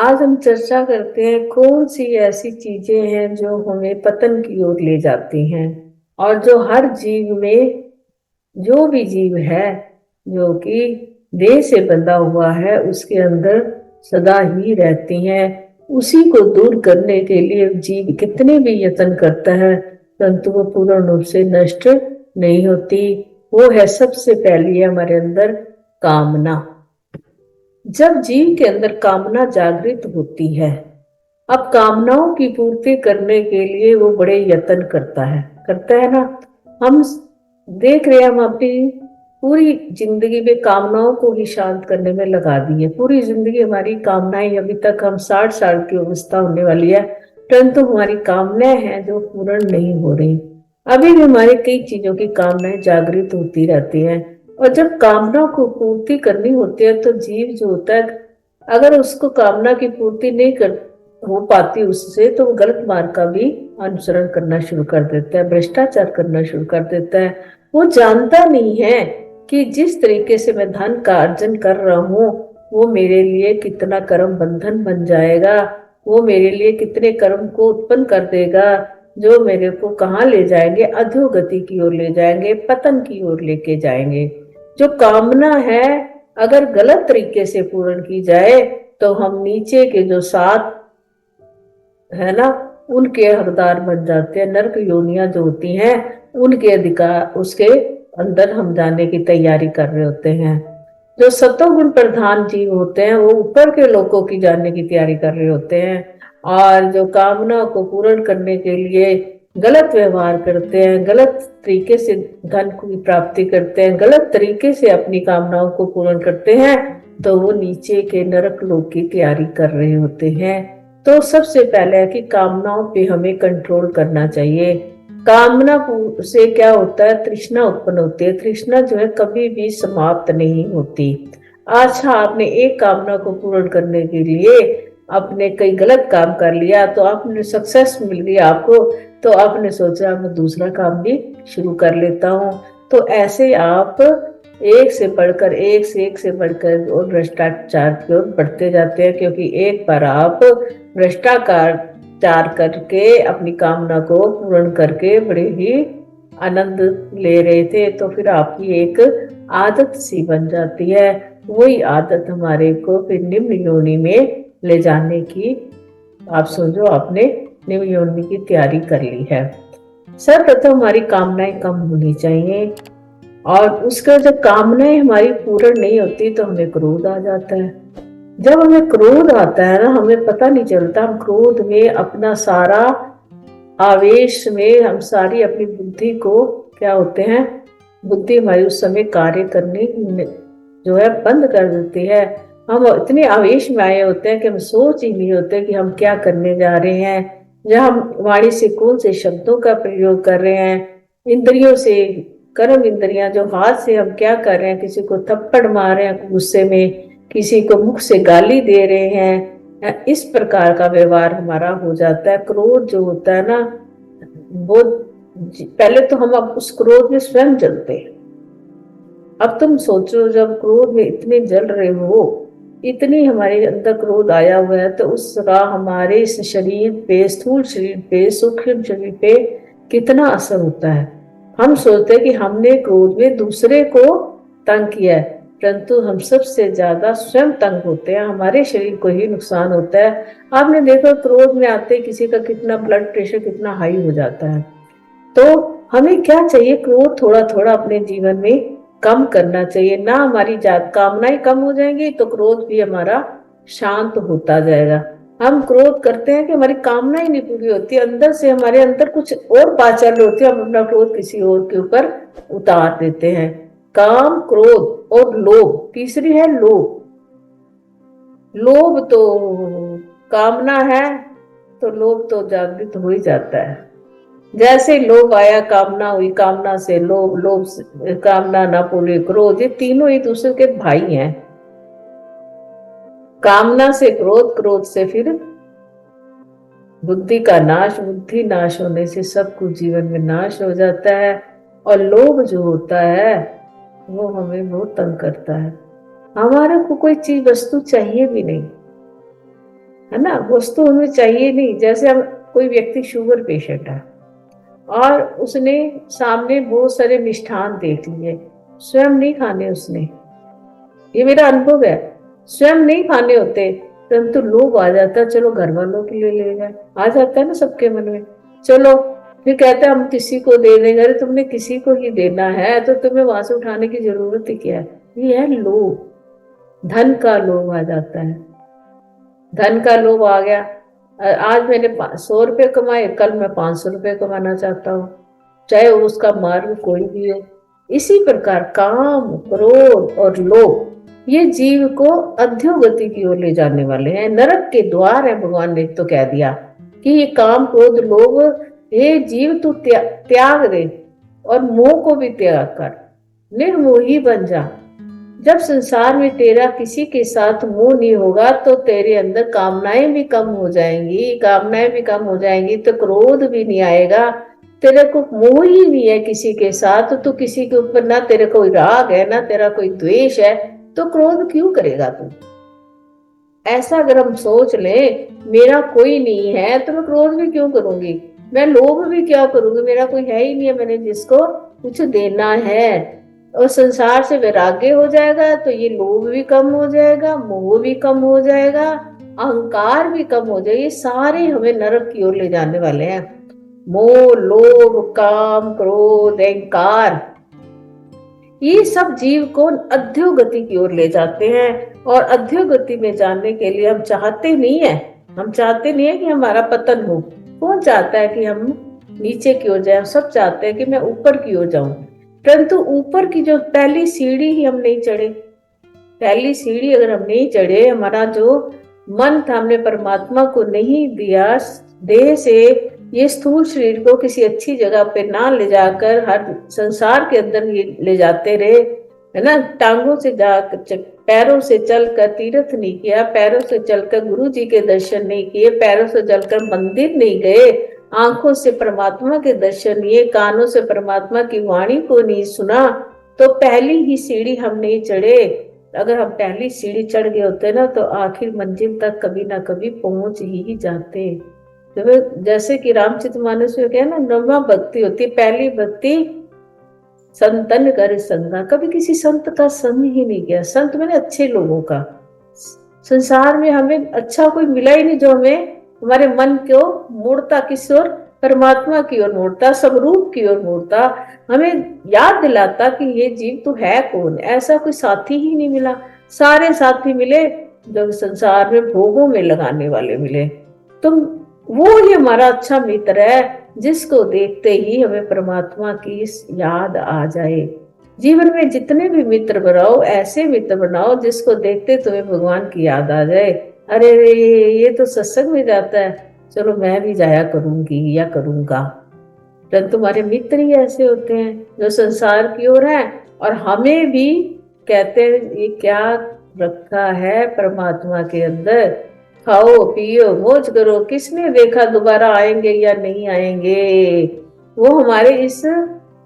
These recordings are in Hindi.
आज हम चर्चा करते हैं कौन सी ऐसी चीजें हैं जो हमें पतन की ओर ले जाती हैं और जो हर जीव में, जो भी जीव है जो कि देह से बंधा हुआ है, उसके अंदर सदा ही रहती हैं। उसी को दूर करने के लिए जीव कितने भी यत्न करता है, परंतु वो पूर्ण रूप से नष्ट नहीं होती। वो है सबसे पहली है हमारे अंदर कामना। जब जीव के अंदर कामना जागृत होती है, अब कामनाओं की पूर्ति करने के लिए वो बड़े यत्न करता है ना। हम देख रहे हैं, हम अपनी पूरी जिंदगी में कामनाओं को ही शांत करने में लगा दी है। पूरी जिंदगी हमारी कामनाएं, अभी तक हम 60 साल की अवस्था होने वाली है, परंतु हमारी कामनाएं हैं जो पूर्ण नहीं हो रही। अभी भी हमारी कई चीजों की कामनाएं जागृत होती रहती हैं, और जब कामना को पूर्ति करनी होती है तो जीव जो होता है, अगर उसको कामना की पूर्ति नहीं कर हो पाती उससे, तो वो गलत मार्ग का भी अनुसरण करना शुरू कर देता है, भ्रष्टाचार करना शुरू कर देता है। वो जानता नहीं है कि जिस तरीके से मैं धन का अर्जन कर रहा हूँ, वो मेरे लिए कितना कर्म बंधन बन जाएगा, वो मेरे लिए कितने कर्म को उत्पन्न कर देगा, जो मेरे को कहाँ ले जाएंगे, अधोगति की ओर ले जाएंगे, पतन की ओर लेके जाएंगे। जो कामना है, अगर गलत तरीके से पूर्ण की जाए तो हम नीचे के जो 7 है ना, उनके हकदार बन जाते हैं। नरक योनियां जो होती हैं, उनके अधिकार, उसके अंदर हम जाने की तैयारी कर रहे होते हैं। जो सतोगुण प्रधान जीव होते हैं, वो ऊपर के लोगों की जानने की तैयारी कर रहे होते हैं, और जो कामना को पूर्ण करने के लिए गलत व्यवहार करते हैं, गलत तरीके से धन की प्राप्ति करते हैं, गलत तरीके से अपनी कामनाओं को पूर्ण करते हैं, तो वो नीचे के नरक लोक की तैयारी कर रहे होते हैं। तो सबसे पहले है कि कामनाओं पे हमें कंट्रोल करना चाहिए। कामना से क्या होता है, तृष्णा उत्पन्न होती है। तृष्णा जो है कभी भी समाप्त नहीं होती। अच्छा, आपने एक कामना को पूर्ण करने के लिए आपने कई गलत काम कर लिया, तो आपने सक्सेस मिल गई आपको, तो आपने सोचा मैं दूसरा काम भी शुरू कर लेता हूँ। तो ऐसे आप एक से बढ़कर और भ्रष्टाचार की ओर बढ़ते जाते हैं, क्योंकि एक बार आप भ्रष्टाचार करके अपनी कामना को पूर्ण करके बड़े ही आनंद ले रहे थे, तो फिर आपकी एक आदत सी बन जाती है। वही आदत हमारे को फिर निम्न योनि में ले जाने की, आप सोचो आपने निम्न योनि की तैयारी कर ली है। सर्वप्रथम हमारी कामनाएं कम होनी चाहिए, और उसका जब कामनाएं हमारी पूर्ण नहीं होती तो हमें क्रोध आ जाता है। जब हमें क्रोध आता है ना, हमें पता नहीं चलता, हम क्रोध में अपना सारा आवेश में हम सारी अपनी बुद्धि को क्या होते हैं, बुद्धि हमारी उस समय कार्य करने जो है बंद कर देती है। हम इतने आवेश में आए होते हैं कि हम सोच ही नहीं होते कि हम क्या करने जा रहे हैं, या हम वाणी से कौन से शब्दों का प्रयोग कर रहे हैं, इंद्रियों से, कर्म इंद्रियां जो हाथ से हम क्या कर रहे हैं, किसी को थप्पड़ मार रहे हैं गुस्से में, किसी को मुख से गाली दे रहे हैं, इस प्रकार का व्यवहार हमारा हो जाता है। क्रोध जो होता है ना, वो पहले तो हम अब उस क्रोध में स्वयं जलते हैं। अब तुम सोचो, जब क्रोध में इतने जल रहे हो, इतनी हमारे अंदर क्रोध आया हुआ है, तो उसका हमारे इस शरीर पे, स्थूल शरीर पे, सूक्ष्म शरीर पे कितना असर होता है। हम सोचते हैं कि हमने क्रोध में दूसरे को तंग किया है, परंतु हम सबसे ज्यादा स्वयं तंग होते हैं, हमारे शरीर को ही नुकसान होता है। आपने देखा क्रोध में आते किसी का कितना ब्लड प्रेशर कितना हाई हो जाता है। तो हमें क्या चाहिए, क्रोध थोड़ा थोड़ा अपने जीवन में कम करना चाहिए ना। हमारी कामनाएं कम हो जाएंगी तो क्रोध भी हमारा शांत होता जाएगा। हम क्रोध करते हैं कि हमारी कामना ही नहीं पूरी होती, अंदर से हमारे अंदर कुछ और बात चल रही होती है, हम अपना क्रोध किसी और के ऊपर उतार देते हैं। काम, क्रोध और लोभ, तीसरी है लोभ। लोभ तो कामना है, तो लोभ तो जागृत हो ही जाता है। जैसे लोभ आया कामना हुई, कामना से लोभ, लोभ से कामना ना पूरी, क्रोध, ये तीनों एक दूसरे के भाई हैं। कामना से क्रोध, क्रोध से फिर बुद्धि का नाश, बुद्धि नाश होने से सब कुछ जीवन में नाश हो जाता है। और लोभ जो होता है वो हमें बहुत तंग करता है। हमारे को कोई चीज वस्तु चाहिए भी नहीं, है ना, वस्तु हमें चाहिए नहीं। जैसे हम कोई व्यक्ति शुगर पेशेंट है और उसने सामने बहुत सारे मिष्ठान देख लिए, स्वयं नहीं खाने उसने, ये मेरा अनुभव है, स्वयं नहीं खाने होते, परंतु लोभ आ जाता है, चलो घर वालों के लिए ले जाए, आ जाता है ना सबके मन में, चलो फिर कहते हैं हम किसी को दे देंगे। अरे तुमने किसी को ही देना है तो तुम्हें वहां से उठाने की जरूरत ही क्या है। ये है लोभ, धन का लोभ आ जाता है, धन का लोभ आ गया। आज मैंने 100 रुपए कमाए, कल मैं 500 रुपए कमाना चाहता हूँ, चाहे उसका मार्ग कोई भी हो। इसी प्रकार काम, क्रोध और लोभ ये जीव को अधोगति की ओर ले जाने वाले हैं, नरक के द्वार है। भगवान ने तो कह दिया कि ये काम, क्रोध, लोभ, ये जीव तू त्याग दे और मोह को भी त्याग कर, निर्मोही बन जा। जब संसार में तेरा किसी के साथ मोह नहीं होगा तो तेरे अंदर कामनाएं भी कम हो जाएंगी, कामनाएं भी कम हो जाएंगी तो क्रोध भी नहीं आएगा। तेरे को मोह ही नहीं है किसी के साथ, तो किसी के ऊपर ना तेरे कोई राग है ना तेरा कोई द्वेष है, तो क्रोध क्यों करेगा तू। ऐसा अगर हम सोच ले, मेरा कोई नहीं है तो मैं क्रोध भी क्यों करूंगी, मैं लोभ भी क्या करूंगी, मेरा कोई है ही नहीं है, मैंने जिसको कुछ देना है। और संसार से वैराग्य हो जाएगा तो ये लोभ भी कम हो जाएगा, मोह भी कम हो जाएगा, अहंकार भी कम हो जाएगा। ये सारे हमें नरक की ओर ले जाने वाले हैं। मोह, लोभ, काम, क्रोध, अहंकार, ये सब जीव को अधोगति की ओर ले जाते हैं। और अधोगति में जाने के लिए हम चाहते नहीं है, हम चाहते नहीं है कि हमारा पतन हो। कौन चाहता है कि हम नीचे की ओर जाए, सब चाहते हैं कि मैं ऊपर की ओर जाऊं, परंतु ऊपर की जो पहली सीढ़ी ही हम नहीं चढ़े। पहली सीढ़ी अगर हम नहीं चढ़े, हमारा जो मन था हमने परमात्मा को नहीं दिया, देह से ये स्थूल शरीर को किसी अच्छी जगह पे ना ले जाकर हर संसार के अंदर ये ले जाते रहे, है ना, टांगों से जाकर, पैरों से चलकर तीर्थ नहीं किया, पैरों से चलकर गुरु जी के दर्शन नहीं किए, पैरों से चलकर मंदिर नहीं गए, आंखों से परमात्मा के दर्शन नहीं, कानों से परमात्मा की वाणी को नहीं सुना, तो पहली ही सीढ़ी हम नहीं चढ़े। अगर हम पहली सीढ़ी चढ़ गए होते ना तो आखिर मंजिल तक कभी ना कभी पहुंच ही जाते। तो जैसे कि रामचरितमानस में क्या है ना, नवा भक्ति होती है, पहली भक्ति संतन कर संगा, कभी किसी संत का संग ही नहीं किया। संत मैंने अच्छे लोगों का, संसार में हमें अच्छा कोई मिला ही नहीं जो हमें हमारे मन को मोड़ता किस ओर, परमात्मा की ओर मोड़ता, स्वरूप की ओर मोड़ता, हमें याद दिलाता कि ये जीव तो है कौन। ऐसा कोई साथी ही नहीं मिला। सारे साथी मिले जो संसार में भोगों में लगाने वाले मिले। तो वो ही हमारा अच्छा मित्र है जिसको देखते ही हमें परमात्मा की याद आ जाए। जीवन में जितने भी मित्र बनाओ, ऐसे मित्र बनाओ जिसको देखते तुम्हें भगवान की याद आ जाए। अरे ये तो सत्संग में जाता है, चलो मैं भी जाया करूंगी या करूंगा। परंतु तुम्हारे मित्र ही ऐसे होते हैं जो संसार की ओर है और हमें भी कहते हैं ये क्या रखा है परमात्मा के अंदर, खाओ पियो मौज करो, किसने देखा दोबारा आएंगे या नहीं आएंगे। वो हमारे इस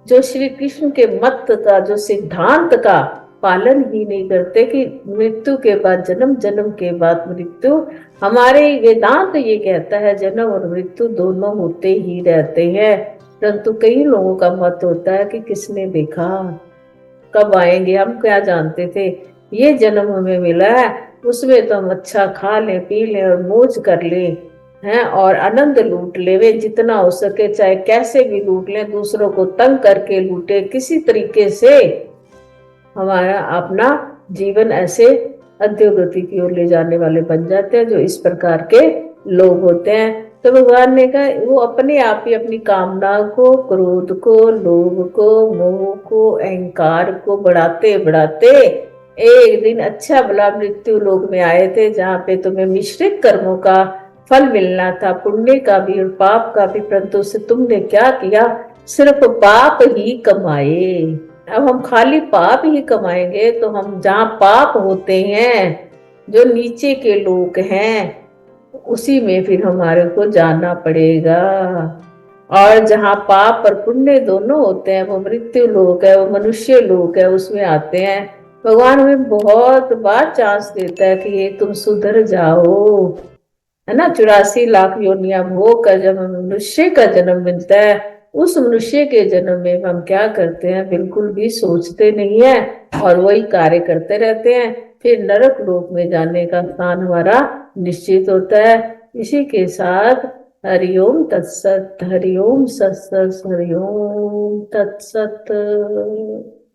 जो श्री कृष्ण के मत का, जो सिद्धांत का पालन ही नहीं करते कि मृत्यु के बाद जन्म, जन्म के बाद मृत्यु। हमारे वेदांत ये कहता है जन्म और मृत्यु दोनों होते ही रहते हैं, परंतु कई लोगों का मत होता है कि किसने देखा, कब आएंगे, हम क्या जानते थे, ये जन्म हमें मिला है उसमें तो हम अच्छा खा ले पी ले और मौज कर ले हैं और आनंद लूट ले, वे जितना हो सके चाहे कैसे भी लूट ले, दूसरों को तंग करके लूटे, किसी तरीके से हमारा अपना जीवन ऐसे अधोगति की ओर ले जाने वाले बन जाते हैं जो इस प्रकार के लोग होते हैं। तो भगवान ने कहा वो अपने आप ही अपनी कामना को, क्रोध को, लोभ को, मोह को, अहंकार को बढ़ाते बढ़ाते एक दिन अच्छा भला मृत्यु लोक में आए थे, जहाँ पे तुम्हें मिश्रित कर्मों का फल मिलना था, पुण्य का भी और पाप का भी, परंतु उससे तुमने क्या किया, सिर्फ पाप ही कमाए। अब हम खाली पाप ही कमाएंगे तो हम जहाँ पाप होते हैं, जो नीचे के लोग हैं, उसी में फिर हमारे को जाना पड़ेगा। और जहाँ पाप और पुण्य दोनों होते हैं वो मृत्यु लोक है, वो मनुष्य लोक है, उसमें आते हैं। भगवान हमें बहुत बार चांस देता है कि ये तुम सुधर जाओ, है ना, 84 लाख योनियां भोग कर जब हमें मनुष्य का जन्म मिलता है, उस मनुष्य के जन्म में हम क्या करते हैं, बिल्कुल भी सोचते नहीं है और वही कार्य करते रहते हैं। फिर नरक लोक में जाने का स्थान हमारा निश्चित होता है। इसी के साथ हरिओम तत्सत, हरिओम सत्सत, हरिओम तत्सत।